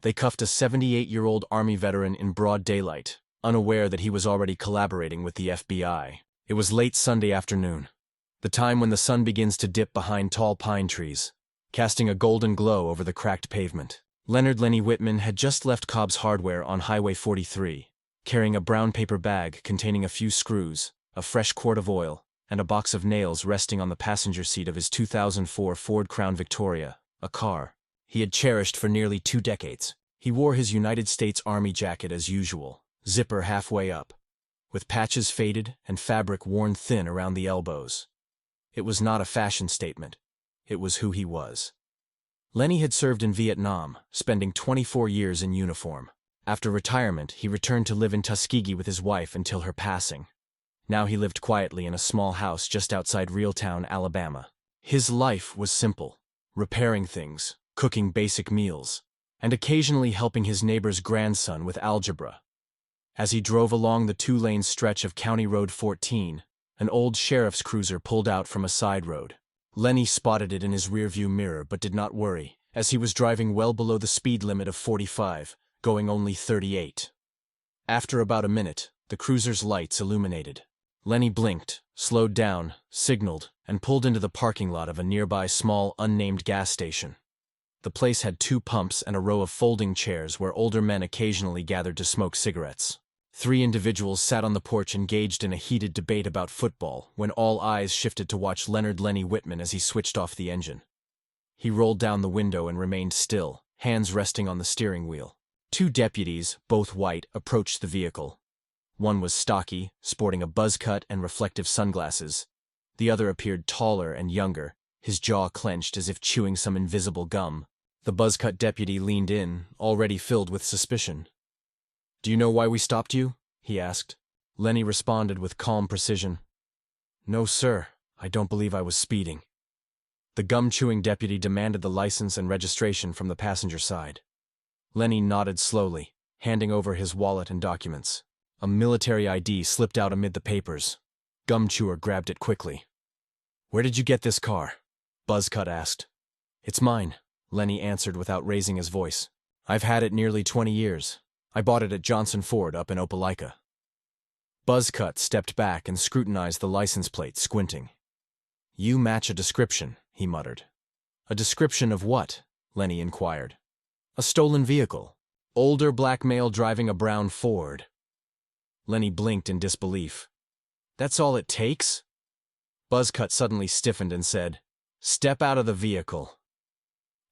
They cuffed a 78-year-old Army veteran in broad daylight, unaware that he was already collaborating with the FBI. It was late Sunday afternoon, the time when the sun begins to dip behind tall pine trees, casting a golden glow over the cracked pavement. Leonard Lenny Whitman had just left Cobb's Hardware on Highway 43, carrying a brown paper bag containing a few screws, a fresh quart of oil, and a box of nails resting on the passenger seat of his 2004 Ford Crown Victoria, a car he had cherished for nearly 2 decades. He wore his United States Army jacket as usual, zipper halfway up, with patches faded and fabric worn thin around the elbows. It was not a fashion statement. It was who he was. Lenny had served in Vietnam, spending 24 years in uniform. After retirement, he returned to live in Tuskegee with his wife until her passing. Now he lived quietly in a small house just outside Reeltown, Alabama. His life was simple: repairing things, cooking basic meals, and occasionally helping his neighbor's grandson with algebra. As he drove along the 2-lane stretch of County Road 14, an old sheriff's cruiser pulled out from a side road. Lenny spotted it in his rearview mirror but did not worry, as he was driving well below the speed limit of 45, going only 38. After about a minute, the cruiser's lights illuminated. Lenny blinked, slowed down, signaled, and pulled into the parking lot of a nearby small, unnamed gas station. The place had 2 pumps and a row of folding chairs where older men occasionally gathered to smoke cigarettes. 3 individuals sat on the porch engaged in a heated debate about football when all eyes shifted to watch Leonard Lenny Whitman as he switched off the engine. He rolled down the window and remained still, hands resting on the steering wheel. 2 deputies, both white, approached the vehicle. One was stocky, sporting a buzz cut and reflective sunglasses. The other appeared taller and younger, his jaw clenched as if chewing some invisible gum. The buzz-cut deputy leaned in, already filled with suspicion. "Do you know why we stopped you?" he asked. Lenny responded with calm precision. "No, sir. I don't believe I was speeding." The gum-chewing deputy demanded the license and registration from the passenger side. Lenny nodded slowly, handing over his wallet and documents. A military ID slipped out amid the papers. Gum-chewer grabbed it quickly. "Where did you get this car?" Buzzcut asked. "It's mine," Lenny answered without raising his voice. "I've had it nearly 20 years. I bought it at Johnson Ford up in Opelika." Buzzcut stepped back and scrutinized the license plate, squinting. "You match a description," he muttered. "A description of what?" Lenny inquired. "A stolen vehicle. Older black male driving a brown Ford." Lenny blinked in disbelief. "That's all it takes?" Buzzcut suddenly stiffened and said, "Step out of the vehicle."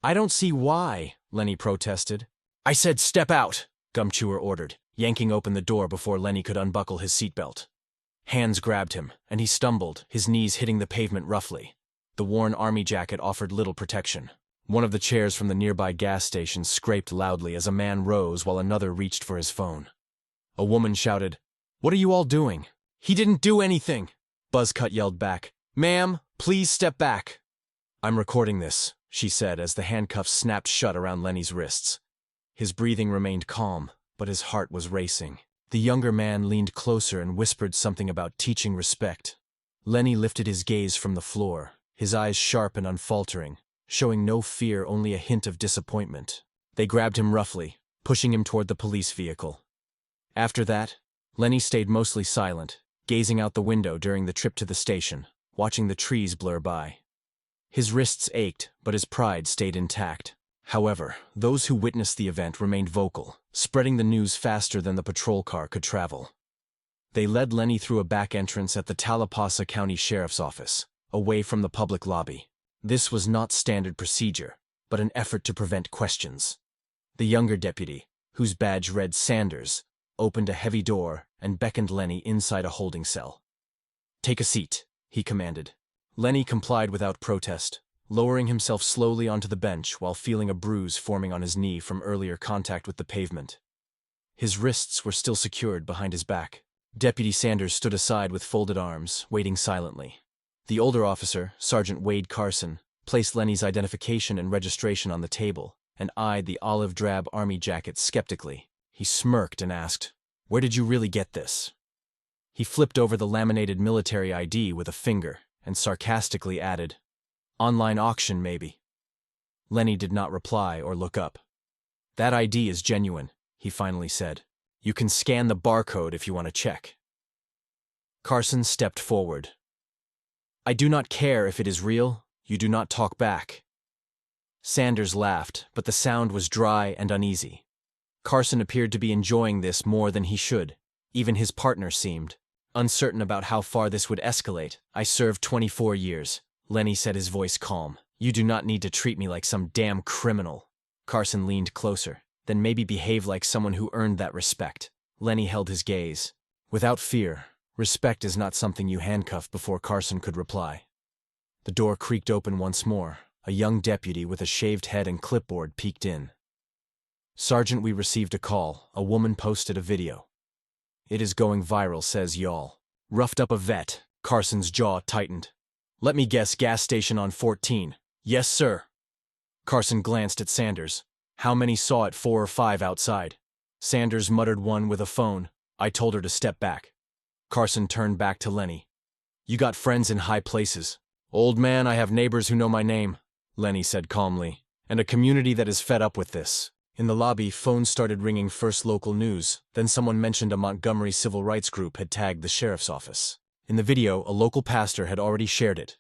"I don't see why," Lenny protested. "I said step out," Gumchewer ordered, yanking open the door before Lenny could unbuckle his seatbelt. Hands grabbed him, and he stumbled, his knees hitting the pavement roughly. The worn army jacket offered little protection. One of the chairs from the nearby gas station scraped loudly as a man rose while another reached for his phone. A woman shouted, "What are you all doing?" "He didn't do anything," Buzzcut yelled back. "Ma'am, please step back." "I'm recording this," she said as the handcuffs snapped shut around Lenny's wrists. His breathing remained calm, but his heart was racing. The younger man leaned closer and whispered something about teaching respect. Lenny lifted his gaze from the floor, his eyes sharp and unfaltering, showing no fear, only a hint of disappointment. They grabbed him roughly, pushing him toward the police vehicle. After that, Lenny stayed mostly silent, gazing out the window during the trip to the station, watching the trees blur by. His wrists ached, but his pride stayed intact. However, those who witnessed the event remained vocal, spreading the news faster than the patrol car could travel. They led Lenny through a back entrance at the Tallapoosa County Sheriff's Office, away from the public lobby. This was not standard procedure, but an effort to prevent questions. The younger deputy, whose badge read Sanders, opened a heavy door and beckoned Lenny inside a holding cell. "Take a seat," he commanded. Lenny complied without protest, lowering himself slowly onto the bench while feeling a bruise forming on his knee from earlier contact with the pavement. His wrists were still secured behind his back. Deputy Sanders stood aside with folded arms, waiting silently. The older officer, Sergeant Wade Carson, placed Lenny's identification and registration on the table and eyed the olive-drab army jacket skeptically. He smirked and asked, "Where did you really get this?" He flipped over the laminated military ID with a finger and sarcastically added, "Online auction, maybe." Lenny did not reply or look up. "That ID is genuine," he finally said. "You can scan the barcode if you want to check." Carson stepped forward. "I do not care if it is real. You do not talk back." Sanders laughed, but the sound was dry and uneasy. Carson appeared to be enjoying this more than he should. Even his partner seemed uncertain about how far this would escalate. "I served 24 years, Lenny said, his voice calm. "You do not need to treat me like some damn criminal." Carson leaned closer. "Then maybe behave like someone who earned that respect." Lenny held his gaze. "Without fear, respect is not something you handcuff." Before Carson could reply, the door creaked open once more. A young deputy with a shaved head and clipboard peeked in. "Sergeant, we received a call. A woman posted a video. It is going viral, says y'all roughed up a vet." Carson's jaw tightened. "Let me guess, gas station on 14. "Yes, sir." Carson glanced at Sanders. "How many saw it, 4 or 5 outside?" Sanders muttered, "One with a phone. I told her to step back." Carson turned back to Lenny. "You got friends in high places." "Old man, I have neighbors who know my name," Lenny said calmly, "and a community that is fed up with this." In the lobby, phones started ringing. First local news, then someone mentioned a Montgomery civil rights group had tagged the sheriff's office. In the video, a local pastor had already shared it,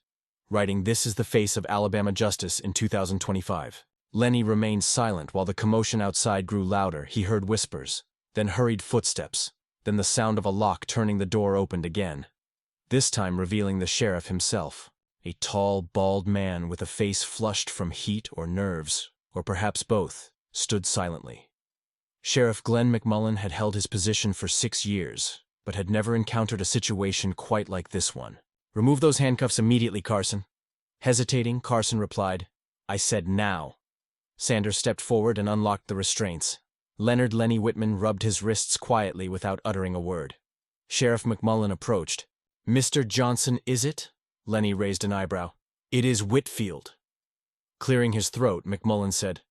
writing, "This is the face of Alabama justice in 2025. Lenny remained silent while the commotion outside grew louder. He heard whispers, then hurried footsteps, then the sound of a lock turning. The door opened again, this time revealing the sheriff himself. A tall, bald man with a face flushed from heat or nerves, or perhaps both, stood silently. Sheriff Glenn McMullen had held his position for 6 years, but had never encountered a situation quite like this one. "Remove those handcuffs immediately, Carson." Hesitating, Carson replied, "I said now." Sanders stepped forward and unlocked the restraints. Leonard Lenny Whitman rubbed his wrists quietly without uttering a word. Sheriff McMullen approached. "Mr. Johnson, is it?" Lenny raised an eyebrow. "It is Whitfield." Clearing his throat, McMullen said,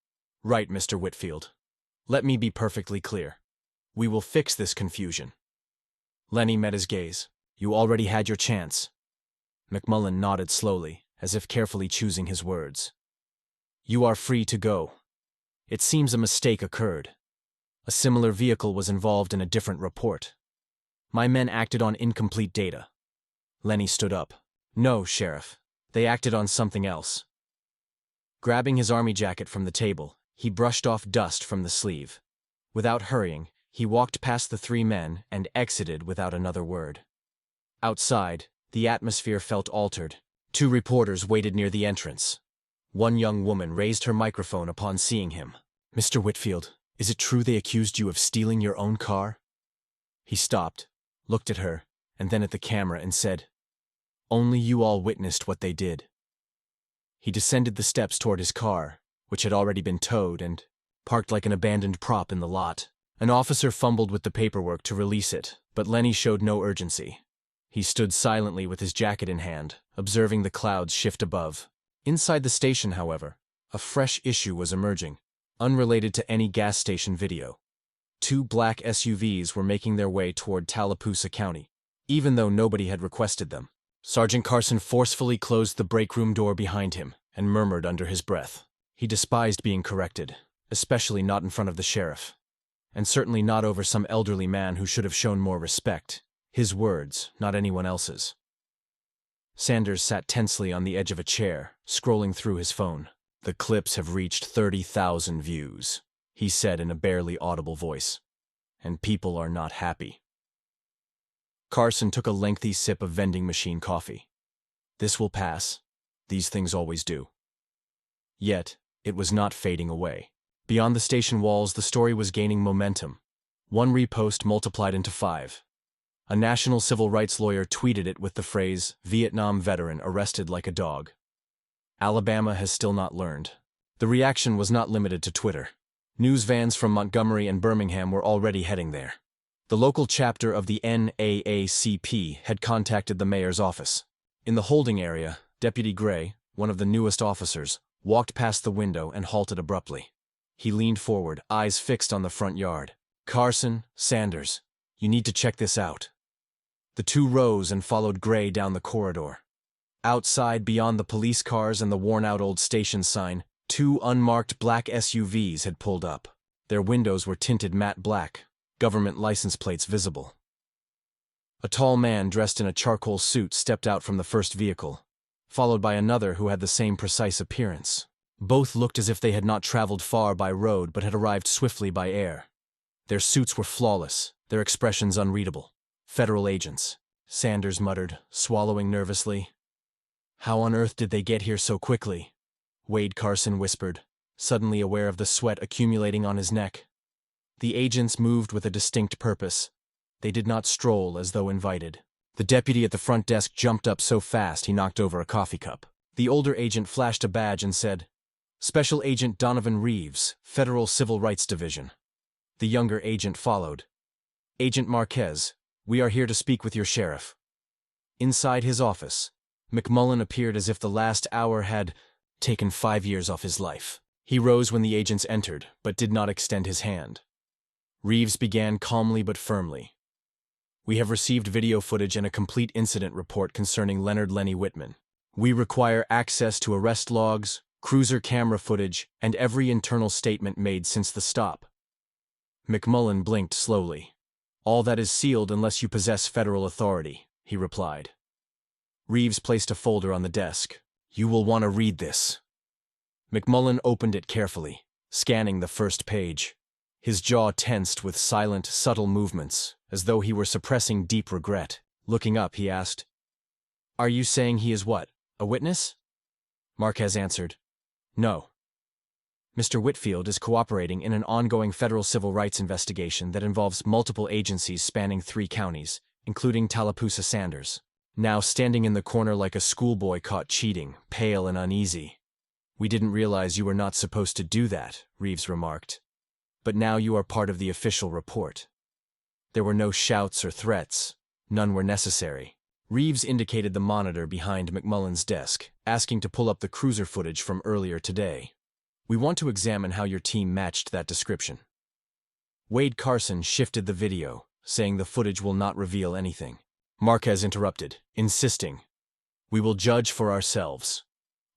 "Right, Mr. Whitfield. Let me be perfectly clear. We will fix this confusion." Lenny met his gaze. "You already had your chance." McMullen nodded slowly, as if carefully choosing his words. "You are free to go. It seems a mistake occurred. A similar vehicle was involved in a different report. My men acted on incomplete data." Lenny stood up. "No, Sheriff. They acted on something else." Grabbing his army jacket from the table, he brushed off dust from the sleeve. Without hurrying, he walked past the 3 men and exited without another word. Outside, the atmosphere felt altered. 2 reporters waited near the entrance. One young woman raised her microphone upon seeing him. "Mr. Whitfield, is it true they accused you of stealing your own car?" He stopped, looked at her, and then at the camera and said, "Only you all witnessed what they did." He descended the steps toward his car, which had already been towed and parked like an abandoned prop in the lot. An officer fumbled with the paperwork to release it, but Lenny showed no urgency. He stood silently with his jacket in hand, observing the clouds shift above. Inside the station, however, a fresh issue was emerging, unrelated to any gas station video. 2 black SUVs were making their way toward Tallapoosa County, even though nobody had requested them. Sergeant Carson forcefully closed the break room door behind him and murmured under his breath. He despised being corrected, especially not in front of the sheriff, and certainly not over some elderly man who should have shown more respect. His words, not anyone else's. Sanders sat tensely on the edge of a chair, scrolling through his phone. "The clips have reached 30,000 views," he said in a barely audible voice. "And people are not happy." Carson took a lengthy sip of vending machine coffee. "This will pass. These things always do." Yet, it was not fading away. Beyond the station walls, the story was gaining momentum. One repost multiplied into 5. A national civil rights lawyer tweeted it with the phrase, "Vietnam veteran arrested like a dog." Alabama has still not learned. The reaction was not limited to Twitter. News vans from Montgomery and Birmingham were already heading there. The local chapter of the NAACP had contacted the mayor's office. In the holding area, Deputy Gray, one of the newest officers, walked past the window and halted abruptly. He leaned forward, eyes fixed on the front yard. "Carson, Sanders, you need to check this out." The 2 rose and followed Gray down the corridor. Outside, beyond the police cars and the worn-out old station sign, 2 unmarked black SUVs had pulled up. Their windows were tinted matte black, government license plates visible. A tall man dressed in a charcoal suit stepped out from the first vehicle, followed by another who had the same precise appearance. Both looked as if they had not traveled far by road but had arrived swiftly by air. Their suits were flawless, their expressions unreadable. Federal agents, Sanders muttered, swallowing nervously. How on earth did they get here so quickly? Wade Carson whispered, suddenly aware of the sweat accumulating on his neck. The agents moved with a distinct purpose. They did not stroll as though invited. The deputy at the front desk jumped up so fast he knocked over a coffee cup. The older agent flashed a badge and said, "Special Agent Donovan Reeves, Federal Civil Rights Division." The younger agent followed. "Agent Marquez, we are here to speak with your sheriff." Inside his office, McMullen appeared as if the last hour had taken 5 years off his life. He rose when the agents entered, but did not extend his hand. Reeves began calmly but firmly. "We have received video footage and a complete incident report concerning Leonard Lenny Whitman. We require access to arrest logs, cruiser camera footage, and every internal statement made since the stop." McMullen blinked slowly. "All that is sealed unless you possess federal authority," he replied. Reeves placed a folder on the desk. "You will want to read this." McMullen opened it carefully, scanning the first page. His jaw tensed with silent, subtle movements, as though he were suppressing deep regret. Looking up, he asked, "Are you saying he is what, a witness?" Marquez answered, "No. Mr. Whitfield is cooperating in an ongoing federal civil rights investigation that involves multiple agencies spanning 3 counties, including Tallapoosa Sanders." Now standing in the corner like a schoolboy caught cheating, pale and uneasy. "We didn't realize you were not supposed to do that," Reeves remarked. "But now you are part of the official report." There were no shouts or threats. None were necessary. Reeves indicated the monitor behind McMullen's desk, asking to pull up the cruiser footage from earlier today. "We want to examine how your team matched that description." Wade Carson shifted the video, saying the footage will not reveal anything. Marquez interrupted, insisting, "We will judge for ourselves."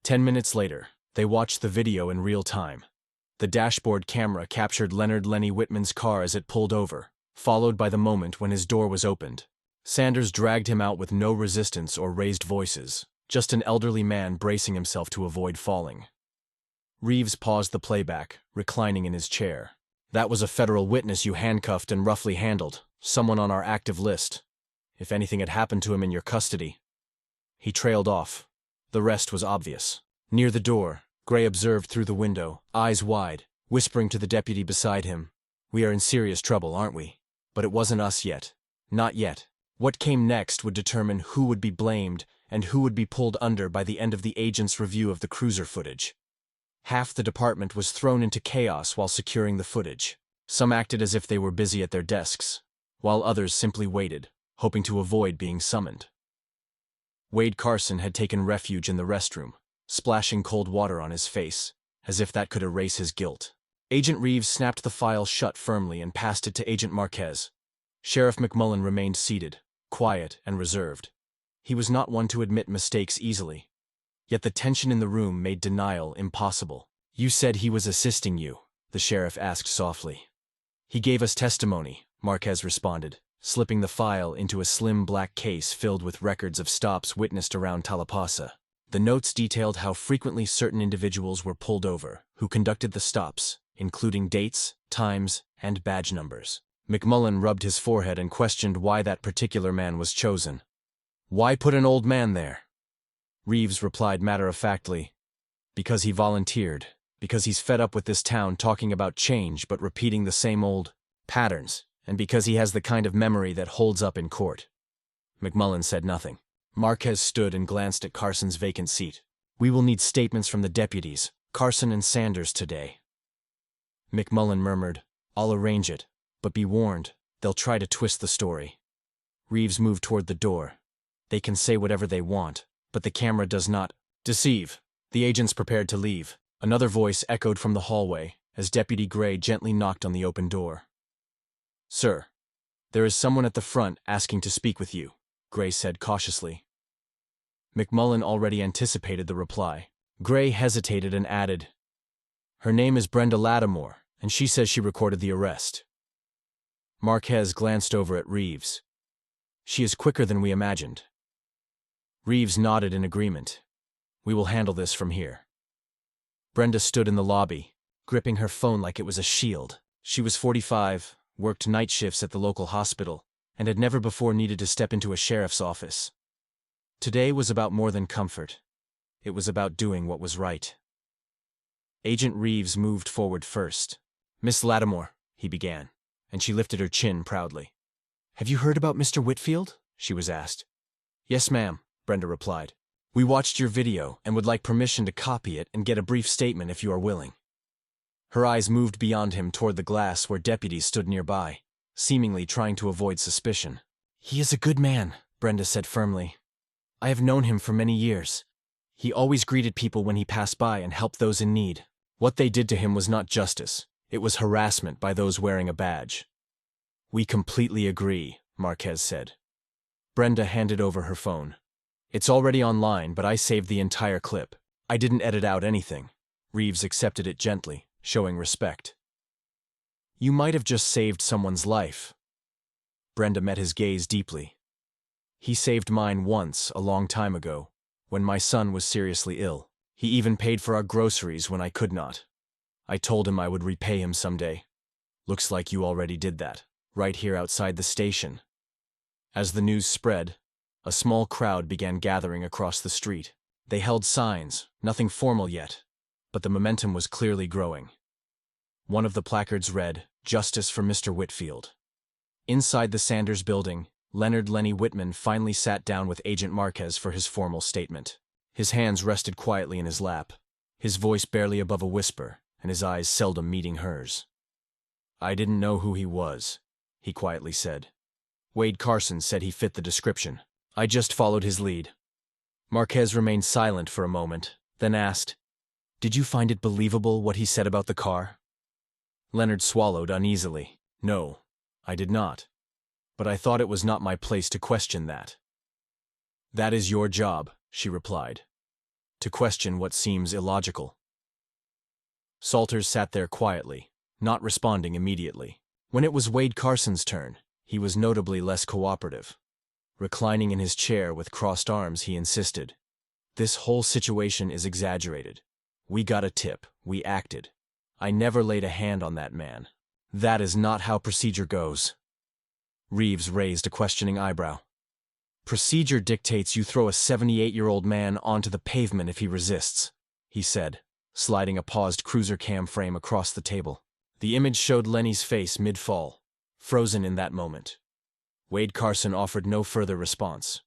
10 minutes later, they watched the video in real time. The dashboard camera captured Leonard Lenny Whitman's car as it pulled over, followed by the moment when his door was opened. Sanders dragged him out with no resistance or raised voices, just an elderly man bracing himself to avoid falling. Reeves paused the playback, reclining in his chair. "That was a federal witness you handcuffed and roughly handled, someone on our active list. If anything had happened to him in your custody." He trailed off. The rest was obvious. Near the door, Gray observed through the window, eyes wide, whispering to the deputy beside him, "We are in serious trouble, aren't we? But it wasn't us yet. Not yet." What came next would determine who would be blamed and who would be pulled under by the end of the agent's review of the cruiser footage. Half the department was thrown into chaos while securing the footage. Some acted as if they were busy at their desks, while others simply waited, hoping to avoid being summoned. Wade Carson had taken refuge in the restroom, splashing cold water on his face, as if that could erase his guilt. Agent Reeves snapped the file shut firmly and passed it to Agent Marquez. Sheriff McMullen remained seated, quiet and reserved. He was not one to admit mistakes easily. Yet the tension in the room made denial impossible. "You said he was assisting you," the sheriff asked softly. "He gave us testimony," Marquez responded, slipping the file into a slim black case filled with records of stops witnessed around Tallapoosa. The notes detailed how frequently certain individuals were pulled over, who conducted the stops, including dates, times, and badge numbers. McMullen rubbed his forehead and questioned why that particular man was chosen. "Why put an old man there?" Reeves replied matter-of-factly, "Because he volunteered, because he's fed up with this town talking about change but repeating the same old patterns, and because he has the kind of memory that holds up in court." McMullen said nothing. Marquez stood and glanced at Carson's vacant seat. "We will need statements from the deputies, Carson and Sanders, today." McMullen murmured, "I'll arrange it, but be warned, they'll try to twist the story." Reeves moved toward the door. "They can say whatever they want, but the camera does not deceive." The agents prepared to leave. Another voice echoed from the hallway as Deputy Gray gently knocked on the open door. "Sir, there is someone at the front asking to speak with you," Gray said cautiously. McMullen already anticipated the reply. Gray hesitated and added, "Her name is Brenda Lattimore, and she says she recorded the arrest. Marquez glanced over at Reeves. She is quicker than we imagined. Reeves nodded in agreement. We will handle this from here. Brenda stood in the lobby, gripping her phone like it was a shield. She was 45, worked night shifts at the local hospital, and had never before needed to step into a sheriff's office. Today was about more than comfort. It was about doing what was right. Agent Reeves moved forward first. "Miss Lattimore," he began, and she lifted her chin proudly. "Have you heard about Mr. Whitfield?" she was asked. "Yes, ma'am," Brenda replied. "We watched your video and would like permission to copy it and get a brief statement if you are willing." Her eyes moved beyond him toward the glass where deputies stood nearby, seemingly trying to avoid suspicion. "He is a good man," Brenda said firmly. "I have known him for many years. He always greeted people when he passed by and helped those in need. What they did to him was not justice. It was harassment by those wearing a badge." "We completely agree," Marquez said. Brenda handed over her phone. "It's already online, but I saved the entire clip. I didn't edit out anything." Reeves accepted it gently, showing respect. "You might have just saved someone's life." Brenda met his gaze deeply. "He saved mine once, a long time ago, when my son was seriously ill. He even paid for our groceries when I could not. I told him I would repay him someday. Looks like you already did that, right here outside the station." As the news spread, a small crowd began gathering across the street. They held signs, nothing formal yet, but the momentum was clearly growing. One of the placards read, "Justice for Mr. Whitfield." Inside the Sanders building, Leonard Lenny Whitman finally sat down with Agent Marquez for his formal statement. His hands rested quietly in his lap, his voice barely above a whisper, and his eyes seldom meeting hers. "I didn't know who he was," he quietly said. "Wade Carson said he fit the description. I just followed his lead." Marquez remained silent for a moment, then asked, "Did you find it believable what he said about the car?" Leonard swallowed uneasily. "No, I did not. But I thought it was not my place to question that." "That is your job," she replied, "to question what seems illogical." Salters sat there quietly, not responding immediately. When it was Wade Carson's turn, he was notably less cooperative. Reclining in his chair with crossed arms, he insisted, "This whole situation is exaggerated. We got a tip. We acted. I never laid a hand on that man. That is not how procedure goes." Reeves raised a questioning eyebrow. "Procedure dictates you throw a 78-year-old man onto the pavement if he resists," he said, sliding a paused cruiser cam frame across the table. The image showed Lenny's face mid-fall, frozen in that moment. Wade Carson offered no further response.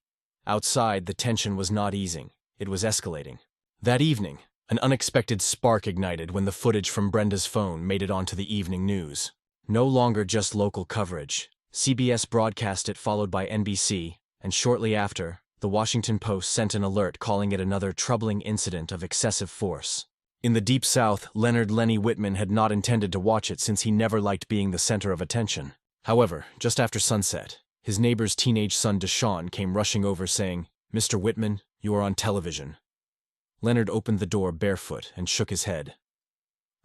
Outside, the tension was not easing. It was escalating. That evening, an unexpected spark ignited when the footage from Brenda's phone made it onto the evening news. No longer just local coverage. CBS broadcast it, followed by NBC, and shortly after, the Washington Post sent an alert calling it another troubling incident of excessive force. In the Deep South, Leonard Lenny Whitman had not intended to watch it since he never liked being the center of attention. However, just after sunset, his neighbor's teenage son Deshaun came rushing over saying, "Mr. Whitman, you are on television." Leonard opened the door barefoot and shook his head.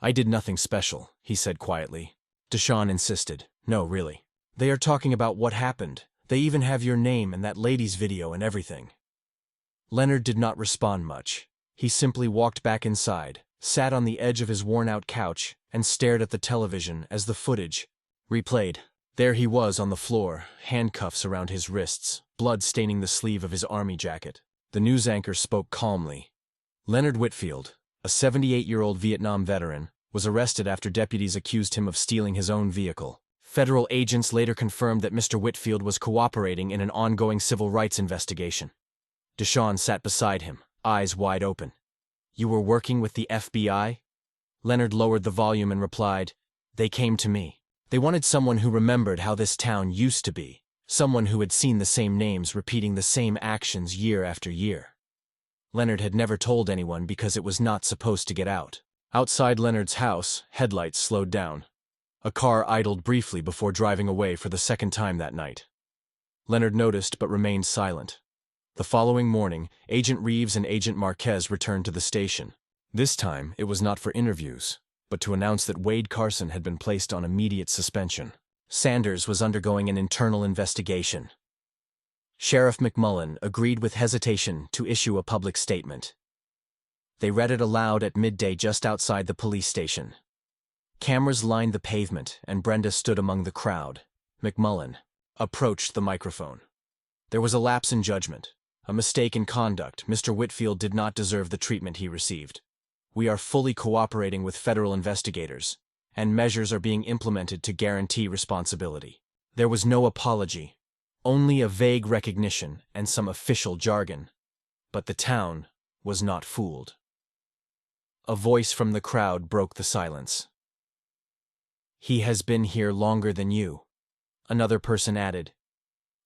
"I did nothing special," he said quietly. Deshaun insisted, "No, really. They are talking about what happened. They even have your name and that lady's video and everything." Leonard did not respond much. He simply walked back inside, sat on the edge of his worn-out couch, and stared at the television as the footage replayed. There he was on the floor, handcuffs around his wrists, blood staining the sleeve of his army jacket. The news anchor spoke calmly. Leonard Whitfield, a 78-year-old Vietnam veteran, was arrested after deputies accused him of stealing his own vehicle. Federal agents later confirmed that Mr. Whitfield was cooperating in an ongoing civil rights investigation. Deshaun sat beside him, eyes wide open. "You were working with the FBI?" Leonard lowered the volume and replied, "They came to me. They wanted someone who remembered how this town used to be, someone who had seen the same names repeating the same actions year after year." Leonard had never told anyone because it was not supposed to get out. Outside Leonard's house, headlights slowed down. A car idled briefly before driving away for the second time that night. Leonard noticed but remained silent. The following morning, Agent Reeves and Agent Marquez returned to the station. This time, it was not for interviews, but but to announce that Wade Carson had been placed on immediate suspension. Sanders was undergoing an internal investigation. Sheriff McMullen agreed with hesitation to issue a public statement. They read it aloud at midday just outside the police station. Cameras lined the pavement, and Brenda stood among the crowd. McMullen approached the microphone. There was a lapse in judgment, a mistake in conduct. Mr. Whitfield did not deserve the treatment he received. We are fully cooperating with federal investigators, and measures are being implemented to guarantee responsibility. There was no apology, only a vague recognition and some official jargon. But the town was not fooled. A voice from the crowd broke the silence. "He has been here longer than you," another person added.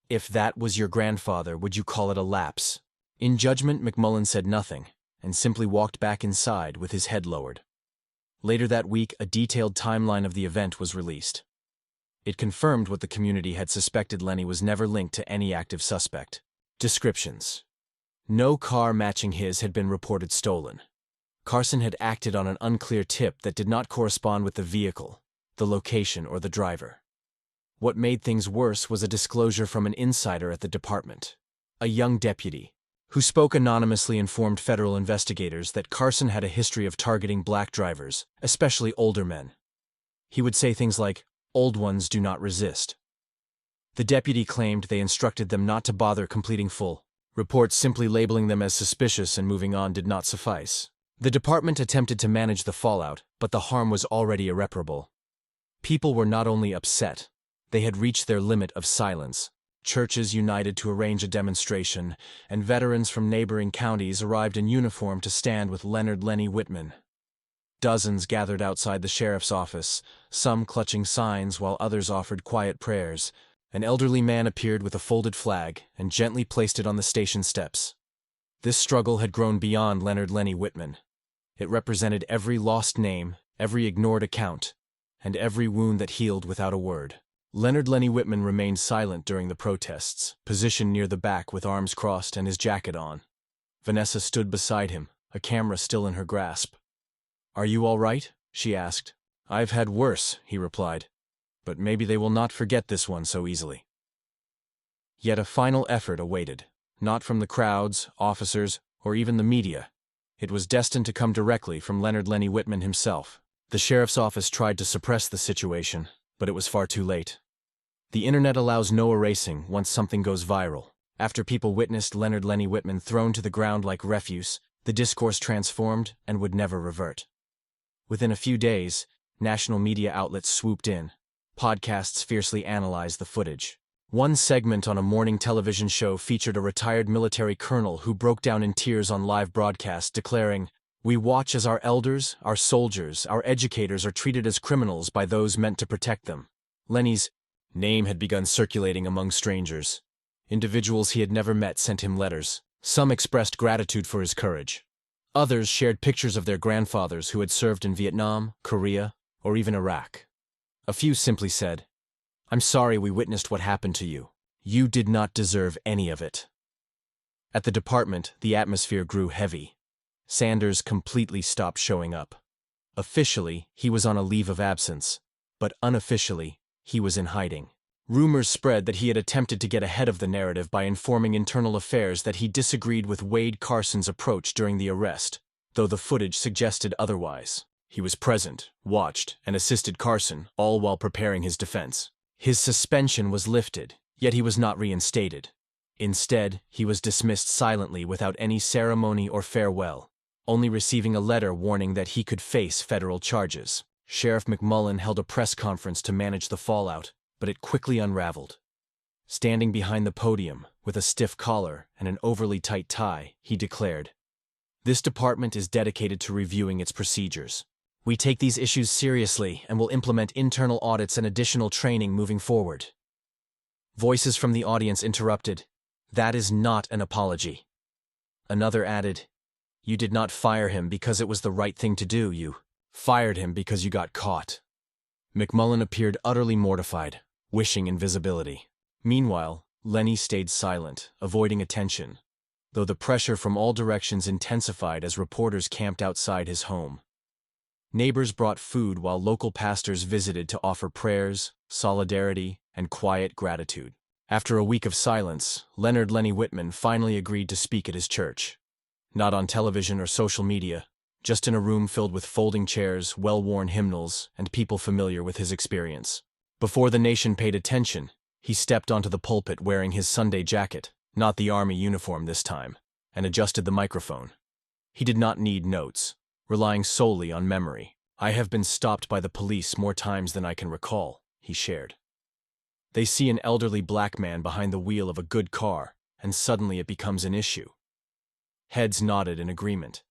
"If that was your grandfather, would you call it a lapse?" In judgment, McMullen said nothing, and simply walked back inside with his head lowered. Later that week, a detailed timeline of the event was released. It confirmed what the community had suspected. Lenny was never linked to any active suspect. Descriptions: no car matching his had been reported stolen. Carson had acted on an unclear tip that did not correspond with the vehicle, the location, or the driver. What made things worse was a disclosure from an insider at the department. A young deputy, who spoke anonymously, informed federal investigators that Carson had a history of targeting black drivers, especially older men. He would say things like, "Old ones do not resist." The deputy claimed they instructed them not to bother completing full reports. Simply labeling them as suspicious and moving on did not suffice. The department attempted to manage the fallout, but the harm was already irreparable. People were not only upset, they had reached their limit of silence. Churches united to arrange a demonstration, and veterans from neighboring counties arrived in uniform to stand with Leonard Lenny Whitman. Dozens gathered outside the sheriff's office, some clutching signs while others offered quiet prayers. An elderly man appeared with a folded flag and gently placed it on the station steps. This struggle had grown beyond Leonard Lenny Whitman. It represented every lost name, every ignored account, and every wound that healed without a word. Leonard Lenny Whitman remained silent during the protests, positioned near the back with arms crossed and his jacket on. Vanessa stood beside him, a camera still in her grasp. "Are you all right?" she asked. "I've had worse," he replied. "But maybe they will not forget this one so easily." Yet a final effort awaited, not from the crowds, officers, or even the media. It was destined to come directly from Leonard Lenny Whitman himself. The sheriff's office tried to suppress the situation, but it was far too late. The internet allows no erasing once something goes viral. After people witnessed Leonard Lenny Whitman thrown to the ground like refuse, the discourse transformed and would never revert. Within a few days, national media outlets swooped in. Podcasts fiercely analyzed the footage. One segment on a morning television show featured a retired military colonel who broke down in tears on live broadcast, declaring, "We watch as our elders, our soldiers, our educators are treated as criminals by those meant to protect them." Lenny's name had begun circulating among strangers. Individuals he had never met sent him letters. Some expressed gratitude for his courage. Others shared pictures of their grandfathers who had served in Vietnam, Korea, or even Iraq. A few simply said, "I'm sorry we witnessed what happened to you. You did not deserve any of it." At the department, the atmosphere grew heavy. Sanders completely stopped showing up. Officially, he was on a leave of absence, but unofficially, he was in hiding. Rumors spread that he had attempted to get ahead of the narrative by informing Internal Affairs that he disagreed with Wade Carson's approach during the arrest, though the footage suggested otherwise. He was present, watched, and assisted Carson, all while preparing his defense. His suspension was lifted, yet he was not reinstated. Instead, he was dismissed silently without any ceremony or farewell, only receiving a letter warning that he could face federal charges. Sheriff McMullen held a press conference to manage the fallout, but it quickly unraveled. Standing behind the podium, with a stiff collar and an overly tight tie, he declared, "This department is dedicated to reviewing its procedures. We take these issues seriously and will implement internal audits and additional training moving forward." Voices from the audience interrupted, "That is not an apology." Another added, "You did not fire him because it was the right thing to do, you fired him because you got caught." McMullen appeared utterly mortified, wishing invisibility. Meanwhile, Lenny stayed silent, avoiding attention, though the pressure from all directions intensified as reporters camped outside his home. Neighbors brought food while local pastors visited to offer prayers, solidarity, and quiet gratitude. After a week of silence, Leonard Lenny Whitman finally agreed to speak at his church. Not on television or social media, just in a room filled with folding chairs, well-worn hymnals, and people familiar with his experience. Before the nation paid attention, he stepped onto the pulpit wearing his Sunday jacket, not the army uniform this time, and adjusted the microphone. He did not need notes, relying solely on memory. "I have been stopped by the police more times than I can recall," he shared. They see an elderly black man behind the wheel of a good car, and suddenly it becomes an issue. Heads nodded in agreement.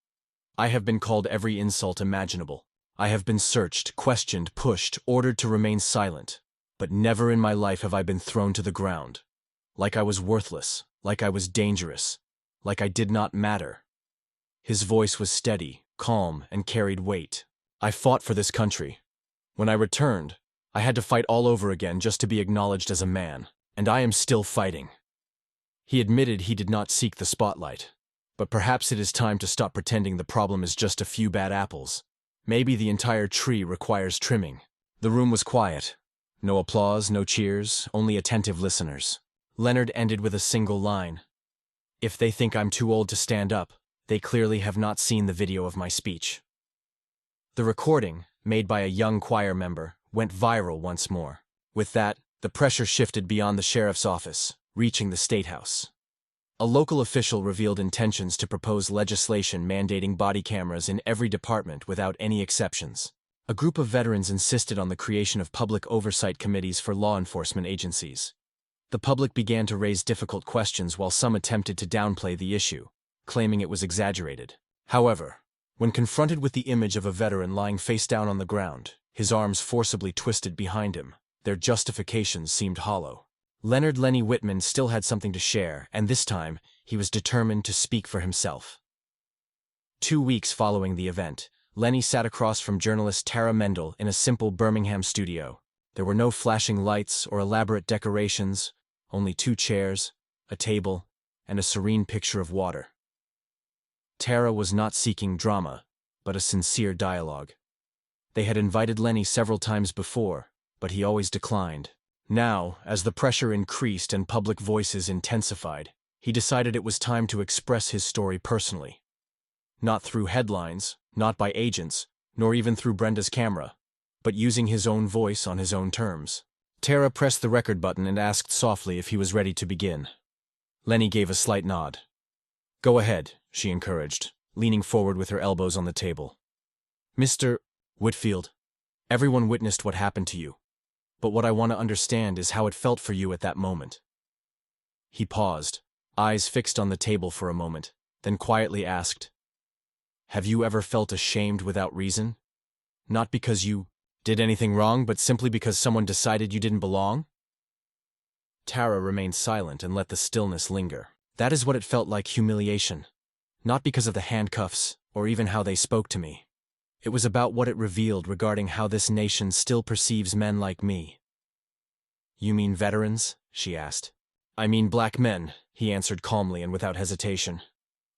"I have been called every insult imaginable. I have been searched, questioned, pushed, ordered to remain silent. But never in my life have I been thrown to the ground. Like I was worthless, like I was dangerous, like I did not matter." His voice was steady, calm, and carried weight. "I fought for this country. When I returned, I had to fight all over again just to be acknowledged as a man, and I am still fighting." He admitted he did not seek the spotlight. But perhaps it is time to stop pretending the problem is just a few bad apples. Maybe the entire tree requires trimming. The room was quiet. No applause, no cheers, only attentive listeners. Leonard ended with a single line. "If they think I'm too old to stand up, they clearly have not seen the video of my speech." The recording, made by a young choir member, went viral once more. With that, the pressure shifted beyond the sheriff's office, reaching the State House. A local official revealed intentions to propose legislation mandating body cameras in every department without any exceptions. A group of veterans insisted on the creation of public oversight committees for law enforcement agencies. The public began to raise difficult questions while some attempted to downplay the issue, claiming it was exaggerated. However, when confronted with the image of a veteran lying face down on the ground, his arms forcibly twisted behind him, their justifications seemed hollow. Leonard Lenny Whitman still had something to share, and this time, he was determined to speak for himself. 2 weeks following the event, Lenny sat across from journalist Tara Mendel in a simple Birmingham studio. There were no flashing lights or elaborate decorations, only 2 chairs, a table, and a serene picture of water. Tara was not seeking drama, but a sincere dialogue. They had invited Lenny several times before, but he always declined. Now, as the pressure increased and public voices intensified, he decided it was time to express his story personally. Not through headlines, not by agents, nor even through Brenda's camera, but using his own voice on his own terms. Tara pressed the record button and asked softly if he was ready to begin. Lenny gave a slight nod. "Go ahead," she encouraged, leaning forward with her elbows on the table. "Mr. Whitfield, everyone witnessed what happened to you. But what I want to understand is how it felt for you at that moment." He paused, eyes fixed on the table for a moment, then quietly asked, "Have you ever felt ashamed without reason? Not because you did anything wrong, but simply because someone decided you didn't belong?" Tara remained silent and let the stillness linger. "That is what it felt like, humiliation. Not because of the handcuffs, or even how they spoke to me. It was about what it revealed regarding how this nation still perceives men like me." "You mean veterans?" she asked. "I mean black men," he answered calmly and without hesitation.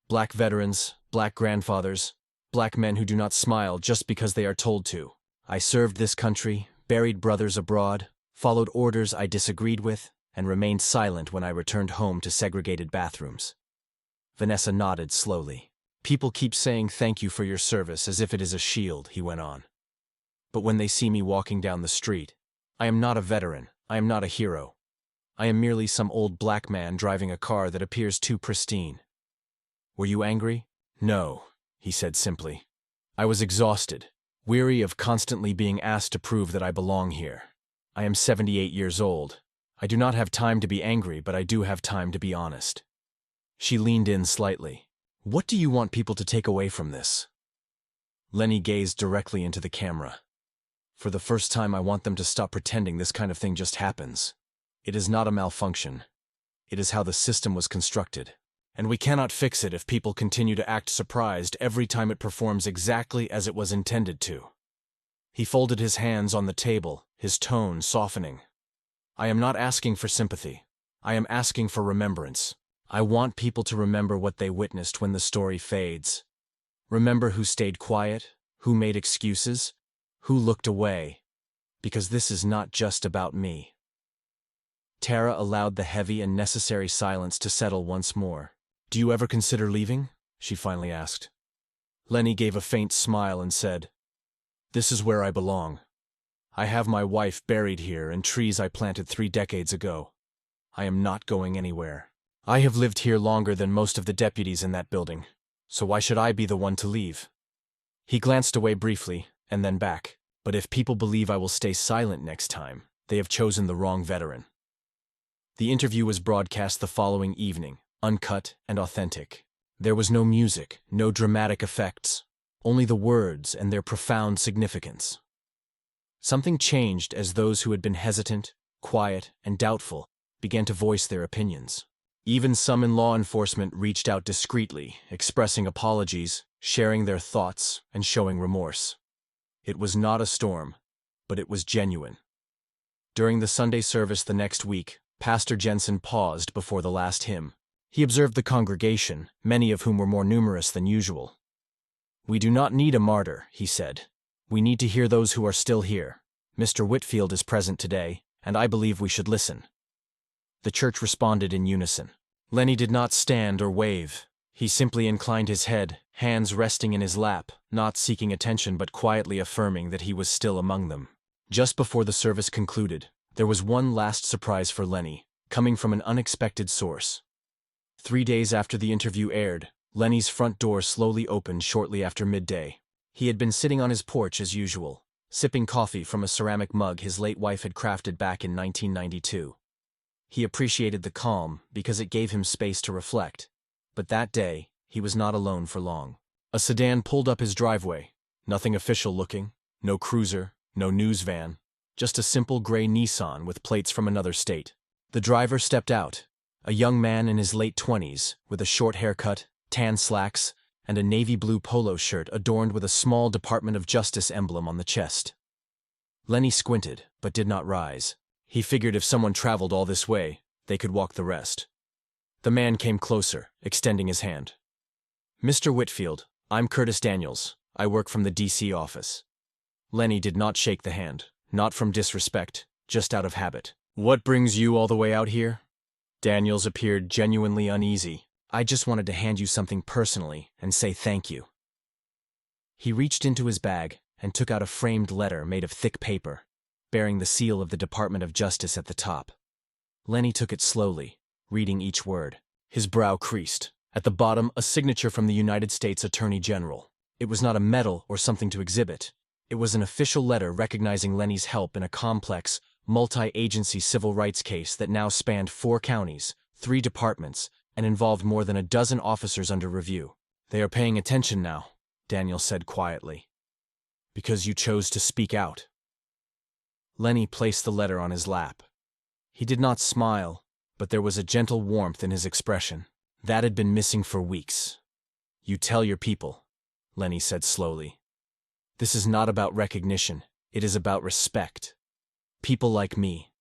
"Black veterans, black grandfathers, black men who do not smile just because they are told to. I served this country, buried brothers abroad, followed orders I disagreed with, and remained silent when I returned home to segregated bathrooms." Vanessa nodded slowly. "People keep saying thank you for your service as if it is a shield," he went on. "But when they see me walking down the street, I am not a veteran, I am not a hero. I am merely some old black man driving a car that appears too pristine." "Were you angry?" "No," he said simply. "I was exhausted, weary of constantly being asked to prove that I belong here. I am 78 years old. I do not have time to be angry, but I do have time to be honest." She leaned in slightly. "What do you want people to take away from this?" Lenny gazed directly into the camera. "For the first time, I want them to stop pretending this kind of thing just happens. It is not a malfunction. It is how the system was constructed. And we cannot fix it if people continue to act surprised every time it performs exactly as it was intended to." He folded his hands on the table, his tone softening. "I am not asking for sympathy. I am asking for remembrance. I want people to remember what they witnessed when the story fades. Remember who stayed quiet, Who made excuses? Who looked away? Because this is not just about me. Tara allowed the heavy and necessary silence to settle once more. Do you ever consider leaving? She finally asked. Lenny gave a faint smile and said, This is where I belong. I have my wife buried here and trees I planted 3 decades ago. I am not going anywhere. I have lived here longer than most of the deputies in that building, so why should I be the one to leave? He glanced away briefly, and then back. But if people believe I will stay silent next time, they have chosen the wrong veteran. The interview was broadcast the following evening, uncut and authentic. There was no music, no dramatic effects, only the words and their profound significance. Something changed as those who had been hesitant, quiet, and doubtful began to voice their opinions. Even some in law enforcement reached out discreetly, expressing apologies, sharing their thoughts, and showing remorse. It was not a storm, but it was genuine. During the Sunday service the next week, Pastor Jensen paused before the last hymn. He observed the congregation, many of whom were more numerous than usual. We do not need a martyr, he said. We need to hear those who are still here. Mr. Whitfield is present today, and I believe we should listen. The church responded in unison. Lenny did not stand or wave. He simply inclined his head, hands resting in his lap, not seeking attention but quietly affirming that he was still among them. Just before the service concluded, there was one last surprise for Lenny, coming from an unexpected source. 3 days after the interview aired, Lenny's front door slowly opened shortly after midday. He had been sitting on his porch as usual, sipping coffee from a ceramic mug his late wife had crafted back in 1992. He appreciated the calm because it gave him space to reflect. But that day, he was not alone for long. A sedan pulled up his driveway. Nothing official looking, no cruiser, no news van, just a simple gray Nissan with plates from another state. The driver stepped out, a young man in his late 20s, with a short haircut, tan slacks, and a navy blue polo shirt adorned with a small Department of Justice emblem on the chest. Lenny squinted, but did not rise. He figured if someone traveled all this way, they could walk the rest. The man came closer, extending his hand. Mr. Whitfield, I'm Curtis Daniels. I work from the D.C. office. Lenny did not shake the hand, not from disrespect, just out of habit. What brings you all the way out here? Daniels appeared genuinely uneasy. I just wanted to hand you something personally and say thank you. He reached into his bag and took out a framed letter made of thick paper, bearing the seal of the Department of Justice at the top. Lenny took it slowly, reading each word. His brow creased. At the bottom, a signature from the United States Attorney General. It was not a medal or something to exhibit. It was an official letter recognizing Lenny's help in a complex, multi-agency civil rights case that now spanned 4 counties, 3 departments, and involved more than a dozen officers under review. They are paying attention now, Daniel said quietly. Because you chose to speak out. Lenny placed the letter on his lap. He did not smile, but there was a gentle warmth in his expression. That had been missing for weeks. You tell your people, Lenny said slowly. This is not about recognition, it is about respect. People like me.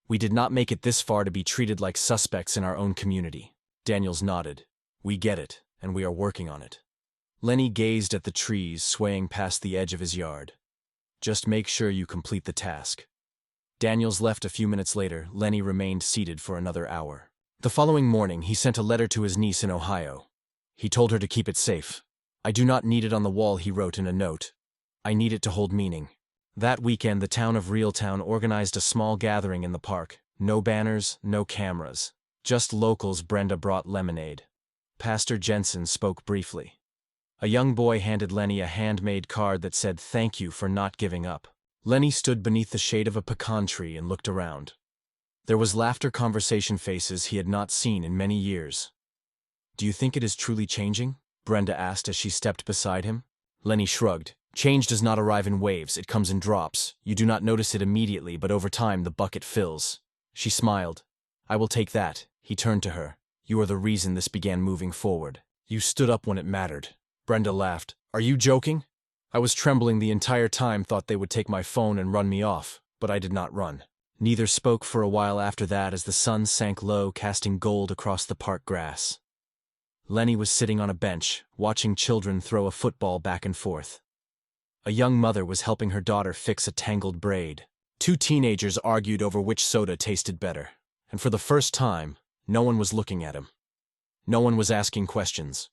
We did not make it this far to be treated like suspects in our own community. Daniels nodded. We get it, and we are working on it. Lenny gazed at the trees swaying past the edge of his yard. Just make sure you complete the task. Daniels left a few minutes later. Lenny remained seated for another hour. The following morning, he sent a letter to his niece in Ohio. He told her to keep it safe. I do not need it on the wall, he wrote in a note. I need it to hold meaning. That weekend, the town of Reeltown organized a small gathering in the park. No banners, no cameras. Just locals. Brenda brought lemonade. Pastor Jensen spoke briefly. A young boy handed Lenny a handmade card that said thank you for not giving up. Lenny stood beneath the shade of a pecan tree and looked around. There was laughter, conversation, faces he had not seen in many years. Do you think it is truly changing? Brenda asked as she stepped beside him. Lenny shrugged. Change does not arrive in waves, it comes in drops. You do not notice it immediately, but over time the bucket fills. She smiled. I will take that. He turned to her. You are the reason this began moving forward. You stood up when it mattered. Brenda laughed. Are you joking? I was trembling the entire time, thought they would take my phone and run me off, but I did not run. Neither spoke for a while after that as the sun sank low, casting gold across the park grass. Lenny was sitting on a bench, watching children throw a football back and forth. A young mother was helping her daughter fix a tangled braid. Two teenagers argued over which soda tasted better. And for the first time, no one was looking at him. No one was asking questions.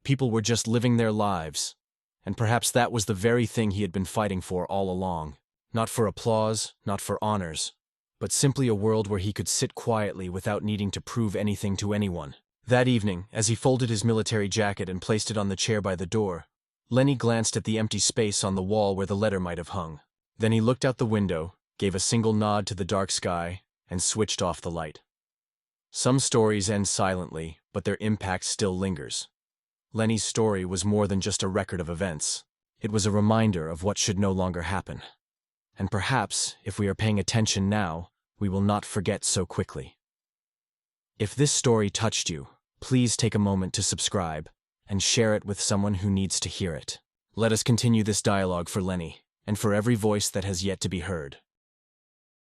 People were just living their lives. And perhaps that was the very thing he had been fighting for all along. Not for applause, not for honors, but simply a world where he could sit quietly without needing to prove anything to anyone. That evening, as he folded his military jacket and placed it on the chair by the door, Lenny glanced at the empty space on the wall where the letter might have hung. Then he looked out the window, gave a single nod to the dark sky, and switched off the light. Some stories end silently, but their impact still lingers. Lenny's story was more than just a record of events. It was a reminder of what should no longer happen. And perhaps, if we are paying attention now, we will not forget so quickly. If this story touched you, please take a moment to subscribe and share it with someone who needs to hear it. Let us continue this dialogue for Lenny, and for every voice that has yet to be heard.